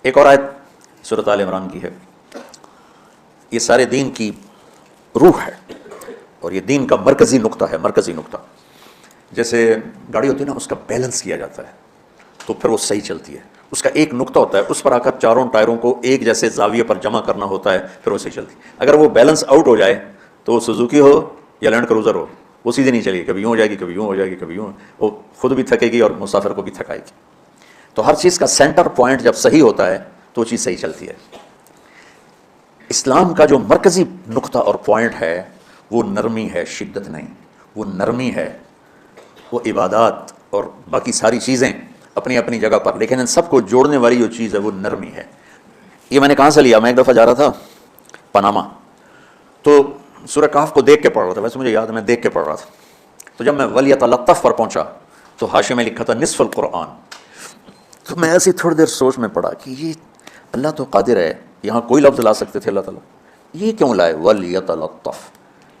ایک اور آیت سورۃ آل عمران کی ہے، یہ سارے دین کی روح ہے اور یہ دین کا مرکزی نقطہ ہے، مرکزی نقطہ۔ جیسے گاڑی ہوتی ہے نا، اس کا بیلنس کیا جاتا ہے تو پھر وہ صحیح چلتی ہے۔ اس کا ایک نقطہ ہوتا ہے، اس پر آ کر چاروں ٹائروں کو ایک جیسے زاویے پر جمع کرنا ہوتا ہے، پھر وہ صحیح چلتی ہے۔ اگر وہ بیلنس آؤٹ ہو جائے تو وہ سوزوکی ہو یا لینڈ کروزر ہو، وہ سیدھی نہیں چلے گی، کبھی یوں ہو جائے گی، کبھی یوں ہو جائے گی، کبھی یوں، وہ خود بھی تھکے گی اور مسافر کو بھی تھکائے گی۔ تو ہر چیز کا سینٹر پوائنٹ جب صحیح ہوتا ہے تو وہ چیز صحیح چلتی ہے۔ اسلام کا جو مرکزی نقطہ اور پوائنٹ ہے وہ نرمی ہے، شدت نہیں، وہ نرمی ہے، وہ عبادات اور باقی ساری چیزیں اپنی اپنی جگہ پر، لیکن ان سب کو جوڑنے والی جو چیز ہے وہ نرمی ہے۔ یہ میں نے کہاں سے لیا؟ میں ایک دفعہ جا رہا تھا پاناما، تو سورہ کہف کو دیکھ کے پڑھ رہا تھا، ویسے مجھے یاد ہے میں دیکھ کے پڑھ رہا تھا۔ تو جب میں ولیتلطف پر پہنچا تو حاشیے میں لکھا تھا نصف القرآن۔ تو میں ایسی تھوڑی دیر سوچ میں پڑا کہ یہ اللہ تو قادر ہے، یہاں کوئی لفظ لا سکتے تھے اللہ تعالیٰ، یہ کیوں لائے ولیتلطف؟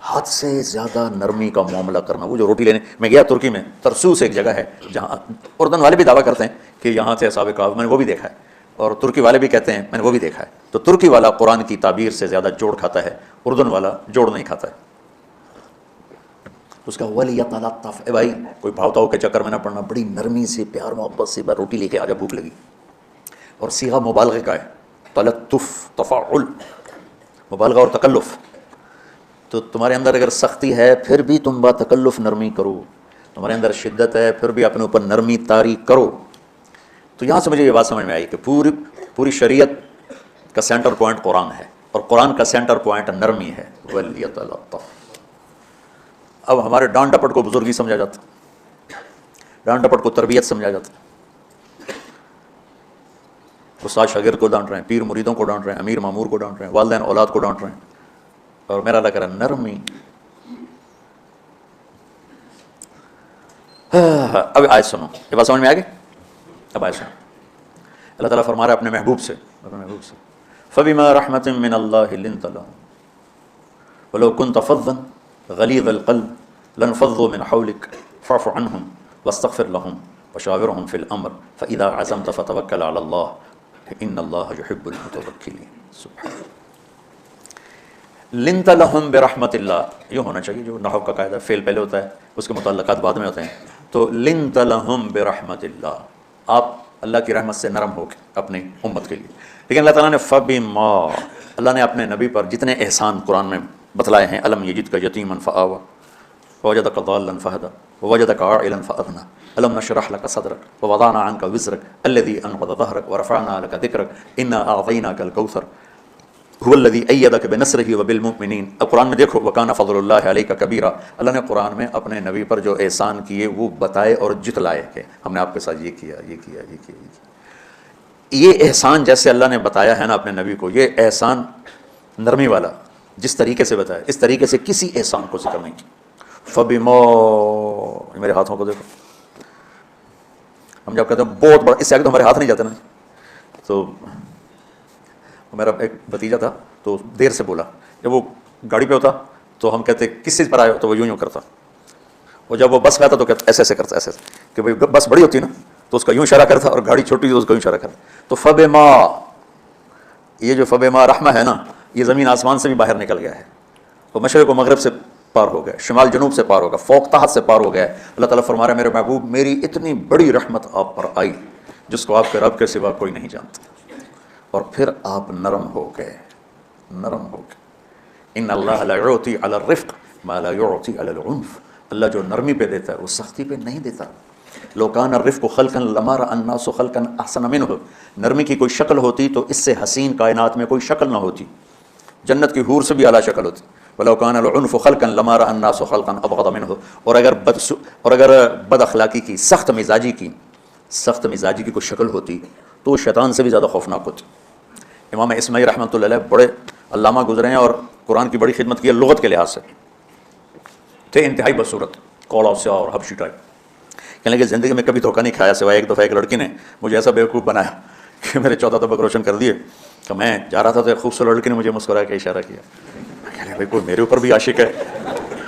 حد سے زیادہ نرمی کا معاملہ کرنا۔ وہ جو روٹی لینے میں گیا ترکی میں، ترسوس ایک جگہ ہے جہاں اردن والے بھی دعویٰ کرتے ہیں کہ یہاں سے اصحاب کہف، میں نے وہ بھی دیکھا ہے، اور ترکی والے بھی کہتے ہیں میں نے وہ بھی دیکھا ہے۔ تو ترکی والا قرآن کی تعبیر سے زیادہ جوڑ کھاتا ہے، اردن والا جوڑ نہیں کھاتا ہے۔ اس کا ولیتلطف، اے بھائی کوئی بھاؤتاؤ کے چکر میں نہ پڑنا، بڑی نرمی سے پیار محبت سے بار روٹی لے کے آجا، بھوک لگی۔ اور صیغہ مبالغے کا ہے، تلطف، تفاعل، مبالغہ اور تکلف۔ تو تمہارے اندر اگر سختی ہے پھر بھی تم با تکلف نرمی کرو، تمہارے اندر شدت ہے پھر بھی اپنے اوپر نرمی طاری کرو۔ تو یہاں سے مجھے یہ بات سمجھ میں آئی کہ پوری شریعت کا سینٹر پوائنٹ قرآن ہے، اور قرآن کا سینٹر پوائنٹ نرمی ہے، ولیتلطف۔ اب ہمارے ڈانٹ ڈپٹ کو بزرگی سمجھا جاتا، ڈانٹ ڈپٹ کو تربیت سمجھا جاتا۔ استاد شاگرد کو ڈانٹ رہے ہیں، پیر مریدوں کو ڈانٹ رہے ہیں، امیر مامور کو ڈانٹ رہے ہیں، والدین اولاد کو ڈانٹ رہے ہیں، اور میرا اللہ کہہ رہا ہے نرمی۔ اب آیت سنو، یہ بات سمجھ میں آ گئی؟ اب آیت سنو، اللہ تعالیٰ فرما رہا ہے اپنے محبوب سے، فَبِمَا رَحْمَةٍ مِّنَ اللَّهِ لِنْتَ لَهُمْ وَلَوْ كُنْتَ فَظًّا غَلِيظَ الْقَلْبِ لَانفَضُّوا مِنْ حَوْلِكَ فَاعْفُ عَنْهُمْ وَاسْتَغْفِرْ لَهُمْ وَشَاوِرْهُمْ فِي الْأَمْرِ فَإِذَا عَزَمْتَ فَتَوَكَّلْ عَلَى اللَّهِ إِنَّ اللَّهَ يُحِبُّ الْمُتَوَكِّلِينَ۔ سبحان لنت لہم برحمت اللہ، یہ ہونا چاہیے، جو نحو کا قاعدہ فعل پہلے ہوتا ہے اس کے متعلقات بعد میں ہوتے ہیں۔ تو لنت لہم برحمت اللہ، آپ اللہ کی رحمت سے نرم ہو کے اپنی امت کے لیے۔ لیکن اللہ تعالیٰ نے فبما، اللہ نے اپنے نبی پر جتنے احسان قرآن میں بتلائے ہیں، الم یجدک یتیما فآوی ووجدک ضالا فہدی ووجدک عائلا فاغنی الم نشرح لک صدرک ووضعنا عنک وزرک الذی انقض ظہرک ورفعنا لک ذکرک انا اعطیناک الکوثر هو الذی ایدک بنصرہ وبالمؤمنین۔ اب قرآن میں دیکھو، وکان فضل اللہ علیک کبیرا، اللہ نے قرآن میں اپنے نبی پر جو احسان کیے وہ بتائے اور جتلائے کہ ہم نے آپ کے ساتھ یہ کیا، یہ کیا، یہ کیا، یہ کیا۔ یہ احسان جیسے اللہ نے بتایا ہے نا اپنے نبی کو، یہ احسان نرمی والا جس طریقے سے بتایا، اس طریقے سے کسی احسان کو ذکر نہیں کیا۔ فبما، میرے ہاتھوں کو دیکھو، ہم جب کہتے ہیں بہت بڑا، اس سے آگے تو ہمارے ہاتھ نہیں جاتے نا۔ تو میرا ایک بھتیجا تھا تو دیر سے بولا، جب وہ گاڑی پہ ہوتا تو ہم کہتے کس چیز پر آئے ہو، تو وہ یوں کرتا، اور جب وہ بس پہ آتا تو کہتا ایسے ایسے کرتا، ایسے ایسے، کہ بھائی بس بڑی ہوتی ہے نا تو اس کا یوں اشارہ کرتا، اور گاڑی چھوٹی تو اس کا یوں اشارہ کرتا۔ تو فبما، یہ جو فبما رحمہ ہے نا، یہ زمین آسمان سے بھی باہر نکل گیا ہے، وہ مشرق و مغرب سے پار ہو گیا، شمال جنوب سے پار ہو گیا، فوق تحت سے پار ہو گیا ہے۔ اللہ تعالیٰ فرما رہا ہے میرے محبوب، میری اتنی بڑی رحمت آپ پر آئی جس کو آپ کے رب کے سوا کوئی نہیں جانتا، اور پھر آپ نرم ہو گئے، نرم ہو گئے۔ ان اللہ لا یعطی علی الرفق ما لا یعطی علی العنف، اللہ جو نرمی پہ دیتا ہے وہ سختی پہ نہیں دیتا۔ لو کان الرفق خلقا لما رأى الناس خلقا احسن منہ، نرمی کی کوئی شکل ہوتی تو اس سے حسین کائنات میں کوئی شکل نہ ہوتی، جنت کی حور سے بھی اعلیٰ شکل ہوتی۔ ولو کان العنف خلقا لما رأى الناس خلقا ابغض منہ، اور اگر بد اخلاقی کی، سخت مزاجی کی کوئی شکل ہوتی تو وہ شیطان سے بھی زیادہ خوفناک ہوتی۔ امام اسماعیل رحمۃ اللہ علیہ بڑے علامہ گزرے ہیں اور قرآن کی بڑی خدمت کی ہے لغت کے لحاظ سے، تھے انتہائی بدصورت، کوڑا سیاہ اور حبشی ٹائپ۔ کہنے لگے زندگی میں کبھی دھوکہ نہیں کھایا، سوائے ایک دفعہ ایک لڑکی نے مجھے ایسا بیوقوف بنایا کہ میرے 14 طبق روشن کر دیے، کہ میں جا رہا تھا تو ایک خوبصورت لڑکی نے مجھے مسکرا کے اشارہ کیا، میں کہہ رہا بھائی کوئی میرے اوپر بھی عاشق ہے،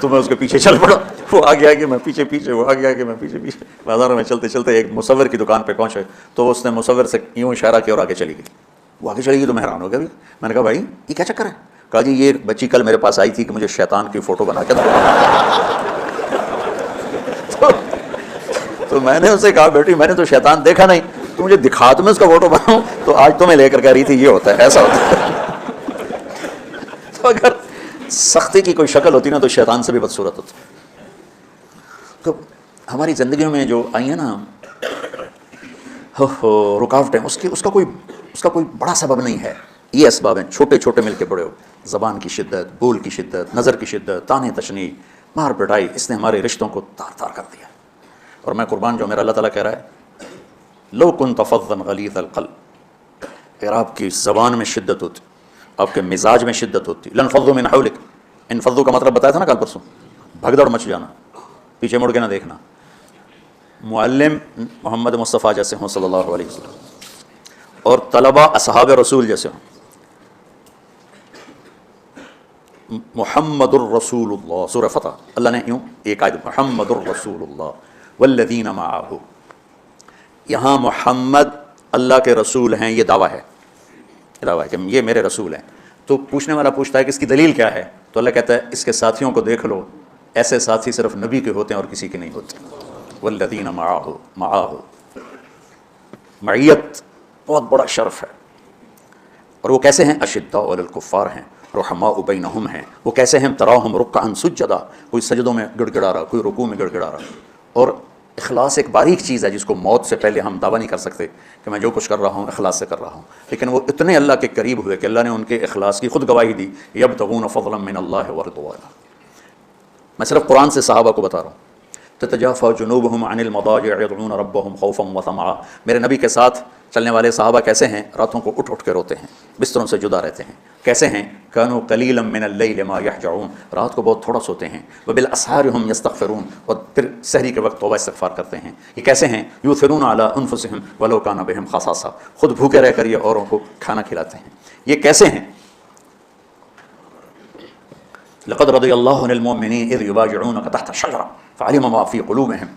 تو میں اس کے پیچھے چل پڑا، وہ آگے آگے میں پیچھے پیچھے، وہ آگے آگے میں پیچھے پیچھے، بازاروں میں چلتے چلتے ایک مصور کی دکان پہ پہنچے تو اس نے مصور سے یوں اشارہ کیا اور آگے چلی گئی۔ وہ آگے چلے گی تو میں حیران ہو گیا. میں نے کہا بھائی یہ کیا چکر ہے؟ کہا جی یہ بچی کل میرے پاس آئی تھی کہ مجھے شیطان کی فوٹو بنا کے تو میں نے اسے کہا بیٹی میں نے تو شیطان دیکھا نہیں، تو مجھے دکھا تو میں اس کا فوٹو بناؤں، تو آج تو میں لے کر کہہ رہی تھی یہ ہوتا ہے ایسا ہوتا ہے. تو اگر سختی کی کوئی شکل ہوتی نا تو شیطان سے بھی بدصورت ہوتی. تو ہماری زندگیوں میں جو آئی ہیں نا رکاوٹیں، اس کا کوئی بڑا سبب نہیں ہے. یہ اسباب ہیں چھوٹے چھوٹے مل کے بڑے ہو. زبان کی شدت، بول کی شدت، نظر کی شدت، تانے تشنیع، مار پٹائی، اس نے ہمارے رشتوں کو تار تار کر دیا. اور میں قربان جو میرا اللہ تعالیٰ کہہ رہا ہے لو كنت فظا غلیظ القلب، اگر آپ کی زبان میں شدت ہوتی، آپ کے مزاج میں شدت ہوتی، لانفضوا من حولک. انفضوا کا مطلب بتایا تھا نا کل پرسوں، بھگ دوڑ مچ جانا، پیچھے مڑ کے نہ دیکھنا. معلم محمد مصطفیٰ جیسے ہوں صلی اللہ علیہ وسلم، اور طلبہ اصحاب رسول جیسے ہوں. محمد الرسول اللہ، سورہ فتح اللہ نے یوں ایک آیت محمد الرسول اللہ والذین معہ. یہاں محمد اللہ کے رسول ہیں، یہ دعویٰ ہے کہ یہ میرے رسول ہیں. تو پوچھنے والا پوچھتا ہے کہ اس کی دلیل کیا ہے؟ تو اللہ کہتا ہے اس کے ساتھیوں کو دیکھ لو، ایسے ساتھی صرف نبی کے ہوتے ہیں اور کسی کے نہیں ہوتے. والذین معہ، معیت بہت بڑا شرف ہے. اور وہ کیسے ہیں؟ اشداء علی الکفار ہیں، رحماء بینہم ہیں. وہ کیسے ہیں؟ تراہم رکعا سجدا، کوئی سجدوں میں گڑ گڑا رہا، کوئی رکوع میں گڑ گڑا رہا. اور اخلاص ایک باریک چیز ہے جس کو موت سے پہلے ہم دعویٰ نہیں کر سکتے کہ میں جو کچھ کر رہا ہوں اخلاص سے کر رہا ہوں. لیکن وہ اتنے اللہ کے قریب ہوئے کہ اللہ نے ان کے اخلاص کی خود گواہی دی. یبتغون فضلا من اللہ ورضوانا. میں صرف قرآن سے صحابہ کو بتا رہا ہوں. تتجافى جنوبهم عن المضاجع يدعون ربهم خوفا وطمعا. میرے نبی کے ساتھ چلنے والے صحابہ کیسے ہیں؟ راتوں کو اٹھ اٹھ کے روتے ہیں، بستروں سے جدا رہتے ہیں. کیسے ہیں؟ كانوا قليلا من الليل ما يهجعون، رات کو بہت تھوڑا سوتے ہیں. وبالاسحار هم يستغفرون، اور پھر سحری کے وقت توبہ استغفار کرتے ہیں. یہ کیسے ہیں؟ يؤثرون على انفسهم ولو كان بهم خصاصة، خود بھوکے رہ کر یہ اوروں کو کھانا کھلاتے ہیں. یہ کیسے ہیں؟ لقد رضي الله عن المؤمنين اذ يبايعونك تحت الشجرة فعلم ما في قلوبهم.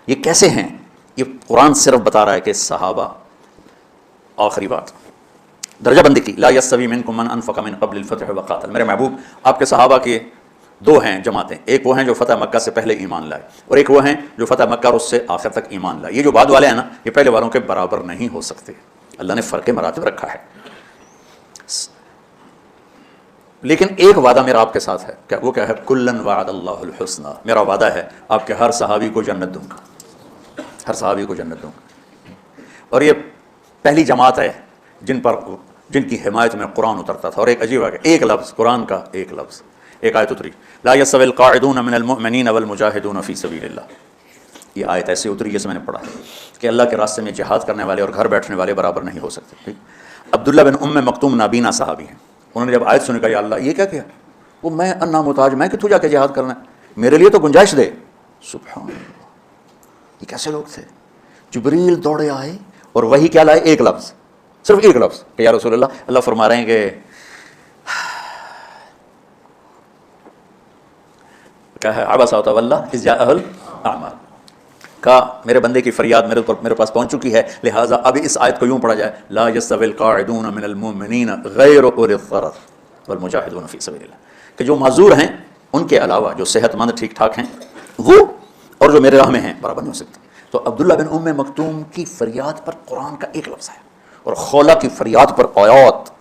یہ کیسے ہیں؟ یہ قرآن صرف بتا رہا ہے کہ صحابہ. آخری بات درجہ بندی کی، لا يستوي منكم من انفق من قبل الفتح وقاتل. میرے محبوب آپ کے صحابہ کے دو ہیں جماعتیں، ایک وہ ہیں جو فتح مکہ سے پہلے ایمان لائے، اور ایک وہ ہیں جو فتح مکہ اور اس سے آخر تک ایمان لائے. یہ جو بعد والے ہیں نا یہ پہلے والوں کے برابر نہیں ہو سکتے. اللہ نے فرق مراتب رکھا ہے. لیکن ایک وعدہ میرا آپ کے ساتھ ہے. کیا وہ کیا ہے؟ کلن وعد اللہ الحسنى. میرا وعدہ ہے آپ کے ہر صحابی کو جنت دوں گا، ہر صحابی کو جنت دوں گا. اور یہ پہلی جماعت ہے جن کی حمایت میں قرآن اترتا تھا. اور ایک عجیب ہے، ایک لفظ قرآن کا، ایک لفظ، ایک آیت اتری لا يستوي القاعدون من المؤمنین والمجاہدون فی سبیل اللہ. یہ آیت ایسے اتری جیسے میں نے پڑھا کہ اللہ کے راستے میں جہاد کرنے والے اور گھر بیٹھنے والے برابر نہیں ہو سکتے. عبداللہ بن ام مکتوم نابینا صحابی ہیں. انہوں نے جب آیت سنی کہا یا اللہ یہ کیا کیا؟ وہ میں انا محتاج، میں کتوں جا کے جہاد کرنا ہے، میرے لیے تو گنجائش دے. سبحان اللہ، یہ کیسے لوگ تھے؟ جبریل دوڑے آئے اور وہی کیا لائے؟ ایک لفظ، صرف ایک لفظ کہ یا رسول اللہ فرما رہے ہیں کہ کیا ہے؟ عبس وتولی اذ جاءہ الاعمى. کہا میرے بندے کی فریاد میرے پاس پہنچ چکی ہے، لہٰذا اب اس آیت کو یوں پڑھا جائے لا يستوي القاعدون من المؤمنین غیر اولی الضرر والمجاہدون فی سبیل اللہ. کہ جو معذور ہیں ان کے علاوہ جو صحت مند ٹھیک ٹھاک ہیں وہ اور جو میرے راہ میں ہیں برابر نہیں ہو سکتے. تو عبداللہ بن ام مکتوم کی فریاد پر قرآن کا ایک لفظ ہے، اور خولہ کی فریاد پر آیات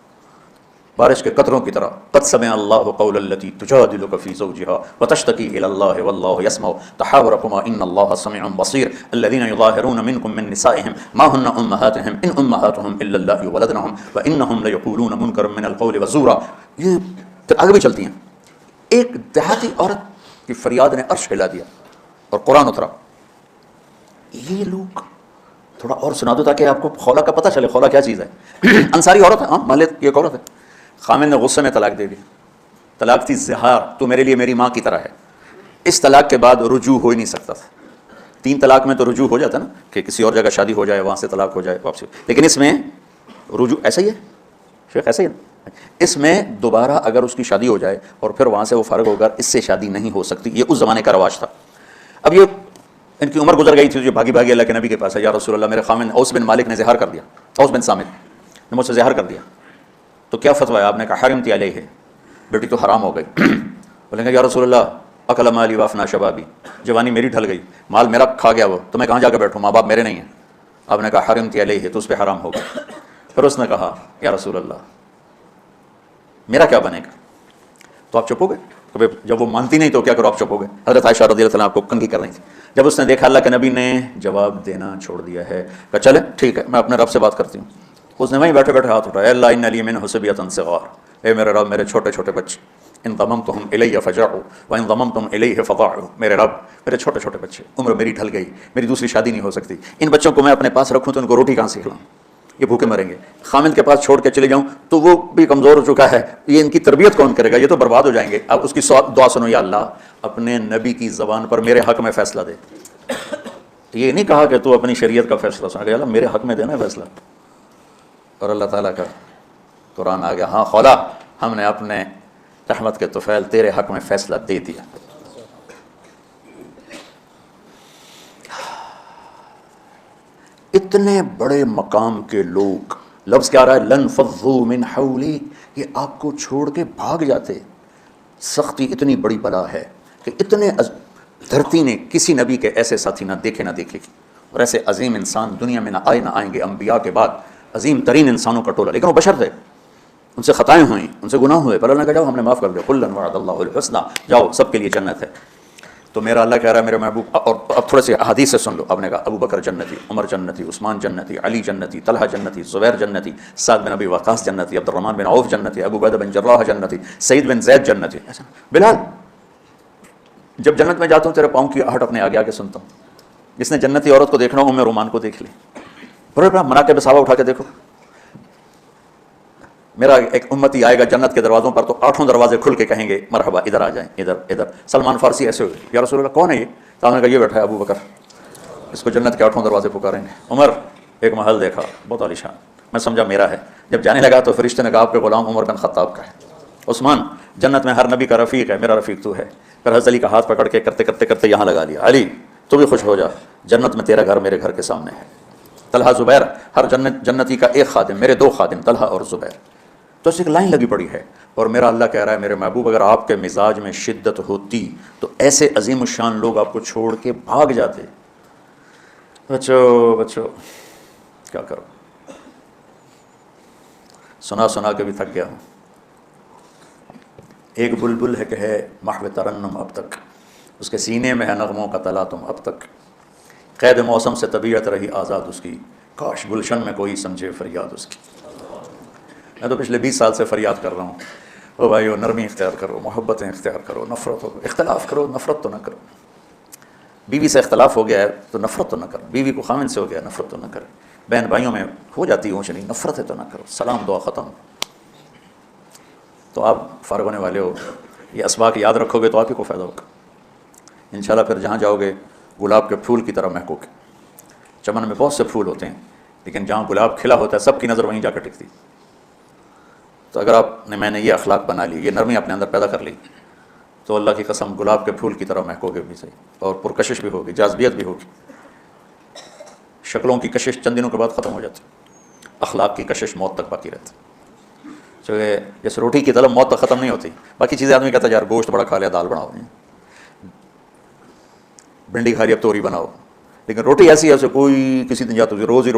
بارش کے قطروں کی طرح. قد سمع اللہ قول التی تجادلک فی زوجہا وتشتکی الی اللہ واللہ یسمع تحاورکما ان اللہ سمیع بصیر الذین یظاہرون منکم من نسائہم ما ہن امہاتہم ان امہاتہم الا اللہ ولدنہم وانہم لیقولون منکرا من القول وزورا. یہ آگے بھی چلتی ہیں. ایک دیہاتی عورت کی فریاد نے عرش ہلا دیا اور قرآن اترا. یہ لوگ تھوڑا اور سنا دو تاکہ آپ کو خولہ کا پتہ چلے. خولہ کیا چیز ہے؟ انصاری عورت ہے، ہاں مان لیتے یہ ایک عورت ہے. خامن نے غصے میں طلاق دے دی. طلاق تھی زہار، تو میرے لیے میری ماں کی طرح ہے. اس طلاق کے بعد رجوع ہو ہی نہیں سکتا تھا. 3 طلاق میں تو رجوع ہو جاتا نا کہ کسی اور جگہ شادی ہو جائے، وہاں سے طلاق ہو جائے واپسی. لیکن اس میں رجوع ایسا ہی ہے شیخ، ایسا ہی ہے. اس میں دوبارہ اگر اس کی شادی ہو جائے اور پھر وہاں سے وہ فارغ ہو کر اس سے شادی نہیں ہو سکتی. یہ اس زمانے کا رواج تھا. اب یہ ان کی عمر گزر گئی تھی، جو بھاگی بھاگی اللہ کے نبی کے پاس ہے. یا رسول اللہ میرے خامن اوس بن مالک نے زہار کر دیا، اوس بن صامت. نے مجھ سے زہر کر دیا تو کیا فتویٰ ہے؟ آپ نے کہا حرمت علیہ، بیٹی تو حرام ہو گئی۔ بولیں گے یا رسول اللہ اکل مالی وافنا شبابی، جوانی میری ڈھل گئی، مال میرا کھا گیا وہ، تو میں کہاں جا کے بیٹھوں، ماں باپ میرے نہیں ہیں۔ آپ نے کہا حرمت علیہ، تو اس پہ حرام ہوگا۔ پھر اس نے کہا یا رسول اللہ میرا کیا بنے گا؟ تو آپ چپ ہو گئے؟ کہ جب وہ مانتی نہیں تو کیا کرو، آپ چپ ہو گئے۔ حضرت عائشہ رضی اللہ عنہا آپ کو کنگھی کر رہی تھی، جب اس نے دیکھا اللہ کے نبی نے جواب دینا چھوڑ دیا ہے، کہا چلے ٹھیک ہے میں اپنے رب سے بات کرتی ہوں۔ اس نے وہیں بیٹھے بیٹھے ہاتھ اٹھایا، اللہ ان لی منہ صبیۃ صغار، اے میرے رب میرے چھوٹے چھوٹے بچے، ان ضممتہم الی فجعوا وان ضممتم الیہ فضاعوا، میرے رب میرے چھوٹے چھوٹے بچے، عمر میری ڈھل گئی، میری دوسری شادی نہیں ہو سکتی، ان بچوں کو میں اپنے پاس رکھوں تو ان کو روٹی کہاں سے کھلاؤں، یہ بھوکے مریں گے، خامد کے پاس چھوڑ کے چلے جاؤں تو وہ بھی کمزور ہو چکا ہے، یہ ان کی تربیت کون کرے گا، یہ تو برباد ہو جائیں گے۔ اب اس کی دعا سنو، یا اللہ اپنے نبی کی زبان پر میرے حق میں فیصلہ دے۔ یہ نہیں کہا کہ تو اپنی شریعت کا فیصلہ سنا، کہ اللہ میرے حق میں دینا فیصلہ، اور اللہ تعالیٰ کا قرآن آ گیا، ہاں خولا ہم نے اپنے رحمت کے طفیل تیرے حق میں فیصلہ دے دیا۔ اتنے بڑے مقام کے لوگ، لفظ کیا آ رہا ہے، لن فضوا من حولی، یہ آپ کو چھوڑ کے بھاگ جاتے۔ سختی اتنی بڑی بلا ہے کہ اتنے دھرتی نے کسی نبی کے ایسے ساتھی نہ دیکھے نہ دیکھے گی، اور ایسے عظیم انسان دنیا میں نہ آئیں گے، انبیاء کے بعد عظیم ترین انسانوں کا ٹولہ، لیکن وہ بشر تھے، ان سے خطائیں ہوئیں، ان سے گناہ ہوئے، پر اللہ نے کہا جاؤ ہم نے معاف کر دیا، کلا وعد اللہ الحسنى، جاؤ سب کے لیے جنت ہے۔ تو میرا اللہ کہہ رہا ہے میرے محبوب، اور اب تھوڑے سے احادیث سے سن لو۔ آپ نے کہا ابو بکر جنتی، عمر جنتی، عثمان جنتی، علی جنتی، طلحہ جنتی، زبیر جنتی، سعد بن ابی وقاص جنتی، عبد الرحمن بن عوف جنتی، ابو عبیدہ بن جراح جنتی، سعید بن زید جنتی۔ بلال جب جنت میں جاتا ہوں تیرے پاؤں کی آہٹ اپنے آگے آگے سنتا ہوں۔ جس نے جنتی عورت کو دیکھنا ہو ام رومان کو دیکھ لے، بڑے بڑا مناقب صحابہ اٹھا کے دیکھو۔ میرا ایک امتی آئے گا جنت کے دروازوں پر تو 8 دروازے کھل کے کہیں گے مرحبا ادھر آ جائیں، ادھر ادھر۔ سلمان فارسی ایسے ہوئے، یا رسول اللہ کون ہے یہ؟ تو نے کہا یہ بیٹھا ہے ابو بکر، اس کو جنت کے 8 دروازے پکاریں گے۔ عمر ایک محل دیکھا بہت عالیشان، میں سمجھا میرا ہے، جب جانے لگا تو فرشتے نے کہا آپ کے غلام عمر بن خطاب کا ہے۔ عثمان جنت میں ہر نبی کا رفیق ہے، میرا رفیق تو ہے۔ پھر حضرت علی کا ہاتھ پکڑ کے کرتے کرتے کرتے یہاں لگا لیا، علی تو بھی خوش ہو جا، جنت میں تیرا گھر میرے گھر کے سامنے ہے۔ طلحہ زبیر، ہر جنتی کا ایک خادم، میرے 2 خادم طلحہ اور زبیر۔ تو اس ایک لائن لگی پڑی ہے، اور میرا اللہ کہہ رہا ہے میرے محبوب اگر آپ کے مزاج میں شدت ہوتی تو ایسے عظیم الشان لوگ آپ کو چھوڑ کے بھاگ جاتے۔ بچو کیا کرو، سنا سنا کے بھی تھک گیا ہوں۔ ایک بلبل ہے کہ ہے محو ترنم اب تک، اس کے سینے میں ہے نغموں کا تلاطم اب تک، قید موسم سے طبیعت رہی آزاد اس کی، کاش گلشن میں کوئی سمجھے فریاد اس کی۔ میں تو پچھلے 20 سال سے فریاد کر رہا ہوں، او بھائیو نرمی اختیار کرو، محبتیں اختیار کرو، نفرت ہو اختلاف کرو، نفرت تو نہ کرو۔ بیوی سے اختلاف ہو گیا ہے تو نفرت تو نہ کرو، بیوی کو خامن سے ہو گیا نفرت تو نہ کرو، بہن بھائیوں میں ہو جاتی اونچ نہیں، نفرت ہے تو نہ کرو، سلام دعا ختم۔ تو آپ فارغ ہونے والے ہو، یہ اسباق یاد رکھو گے تو آپ ہی کو فائدہ ہوگا انشاءاللہ۔ پھر جہاں جاؤ گے گلاب کے پھول کی طرح مہکو گے۔ چمن میں بہت سے پھول ہوتے ہیں لیکن جہاں گلاب کھلا ہوتا ہے سب کی نظر وہیں جا کے ٹکتی۔ تو اگر میں نے یہ اخلاق بنا لی، یہ نرمی اپنے اندر پیدا کر لی، تو اللہ کی قسم گلاب کے پھول کی طرح مہکو گے بھی صحیح، اور پرکشش بھی ہوگی، جاذبیت بھی ہوگی۔ شکلوں کی کشش چند دنوں کے بعد ختم ہو جاتی، اخلاق کی کشش موت تک باقی رہتی۔ جیسے روٹی کی طلب موت تک ختم نہیں ہوتی، باقی چیزیں آدمی کہتا ہے یار گوشت بڑا کھا لیا، دال بناؤ، بھنڈی کھا لیا اب توری بناؤ، لیکن روٹی ایسی ہے کوئی کسی دن جاتا روز ہی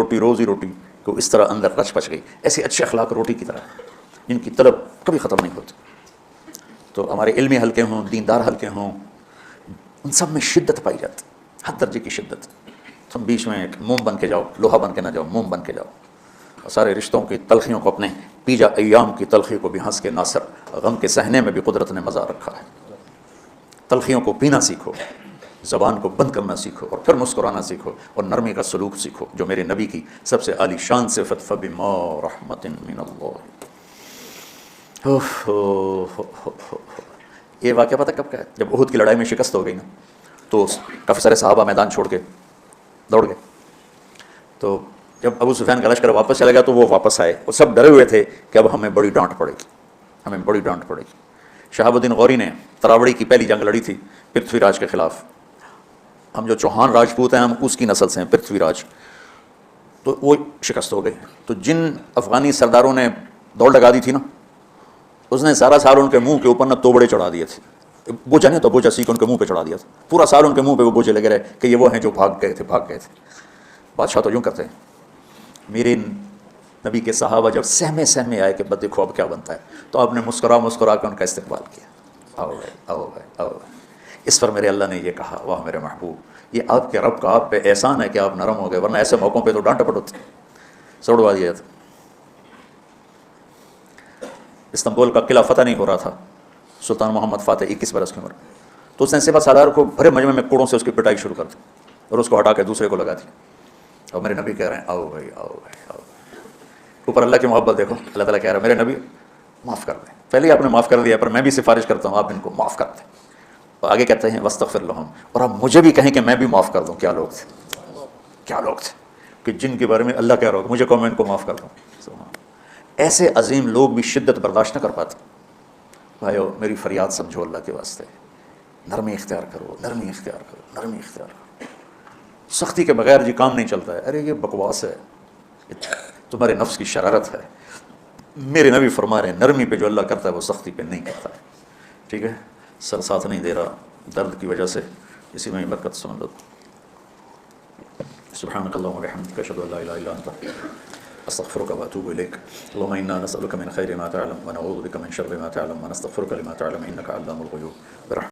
روٹی کو اس طرح اندر رچ پچ گئی۔ ایسے اچھے اخلاق روٹی کی طرح جن کی طلب کبھی ختم نہیں ہوتی۔ تو ہمارے علمی حلقے ہوں، دیندار حلقے ہوں، ان سب میں شدت پائی جاتی، ہر درجے کی شدت۔ تم بیچ میں ایک موم بن کے جاؤ، لوہا بن کے نہ جاؤ، موم بن کے جاؤ، اور سارے رشتوں کی تلخیوں کو، اپنے پیجا ایام کی تلخی کو بھی ہنس کے ناصر، غم کے سہنے میں بھی قدرت نے مزہ رکھا ہے۔ تلخیوں کو پینا سیکھو، زبان کو بند کرنا سیکھو، اور پھر مسکرانا سیکھو، اور نرمی کا سلوک سیکھو جو میرے نبی کی سب سے عالی شان صفت فبما رحمت من اللہ۔ یہ واقعہ پتہ کب کا ہے؟ جب احد کی لڑائی میں شکست ہو گئی نا، تو کافی سارے صحابہ میدان چھوڑ کے دوڑ گئے۔ تو جب ابو سفیان کا لشکر واپس چلا گیا تو وہ واپس آئے، وہ سب ڈرے ہوئے تھے کہ اب ہمیں بڑی ڈانٹ پڑے گی۔ شہاب الدین غوری نے تراوڑی کی پہلی جنگ لڑی تھی پرتھوی راج کے خلاف۔ ہم جو چوہان راجپوت ہیں ہم اس کی نسل سے ہیں، پرتھوی راج۔ تو وہ شکست ہو گئی. تو جن افغانی سرداروں نے دوڑ لگا دی تھی نا، اس نے سارا سال ان کے منہ کے اوپر نا توبڑے چڑھا دیے تھے. بوجھا نہیں تو بوجھا سیکھ ان کے منہ پہ چڑھا دیا تھا. پورا سال ان کے منہ پہ وہ بوجھے لگے رہے کہ یہ وہ ہیں جو بھاگ گئے تھے. بادشاہ تو یوں کرتے ہیں. میرے نبی کے صحابہ جب سہمے آئے کہ بس دیکھو اب کیا بنتا ہے، تو آپ نے مسکرا کے ان کا استقبال کیا. آؤ بھائی آؤ بھائی آؤ بھائی. اس پر میرے اللہ نے یہ کہا، واہ میرے محبوب، یہ آپ کے رب کا آپ پہ احسان ہے کہ آپ نرم ہو گئے، ورنہ ایسے موقعوں پہ تو ڈانٹ ڈپٹ ہوتی، سوڑوا دیا تھا. استنبول کا قلعہ فتح نہیں ہو رہا تھا، سلطان محمد فاتح 21 برس کی عمر، تو اس نے سپہ سالار کو بھرے مجمع میں کوڑوں سے اس کی پٹائی شروع کر دی اور اس کو ہٹا کے دوسرے کو لگا دی. اور میرے نبی کہہ رہے ہیں آؤ بھائی آؤ بھائی آؤ. اوپر اللہ کی محبت دیکھو، اللہ تعالیٰ کہہ رہا ہے میرے نبی معاف کر دیں. پہلے ہی آپ نے معاف کر دیا، پر میں بھی سفارش کرتا ہوں آپ ان کو معاف کر دیں. اور آگے کہتے ہیں واستغفر لہم، اور آپ مجھے بھی کہیں کہ میں بھی معاف کر دوں. کیا لوگ تھے کہ جن کے بارے میں اللہ کہہ رہا ہو مجھے کہو میں ان کو معاف کر دوں. ایسے عظیم لوگ بھی شدت برداشت نہ کر پاتے. بھائیو میری فریاد سمجھو اللہ کے واسطے، نرمی اختیار کرو، نرمی اختیار کرو، نرمی اختیار کرو. سختی کے بغیر جی کام نہیں چلتا ہے. ارے یہ بکواس ہے، تمہارے نفس کی شرارت ہے. میرے نبی فرما رہے ہیں نرمی پہ جو اللہ کرتا ہے وہ سختی پہ نہیں کرتا ہے. ٹھیک ہے، سر ساتھ نہیں دے رہا درد کی وجہ سے، اسی میں برکت سمجھ لو. سبحانک اللہم و بحمدک، اشہد ان لا الہ الا انت، استغفرک واتوب الیک. اللهم انا نسألک من خیر ما تعلم ونعوذ بک من شر ما تعلم ونستغفرک لما تعلم انک علام الغیوب.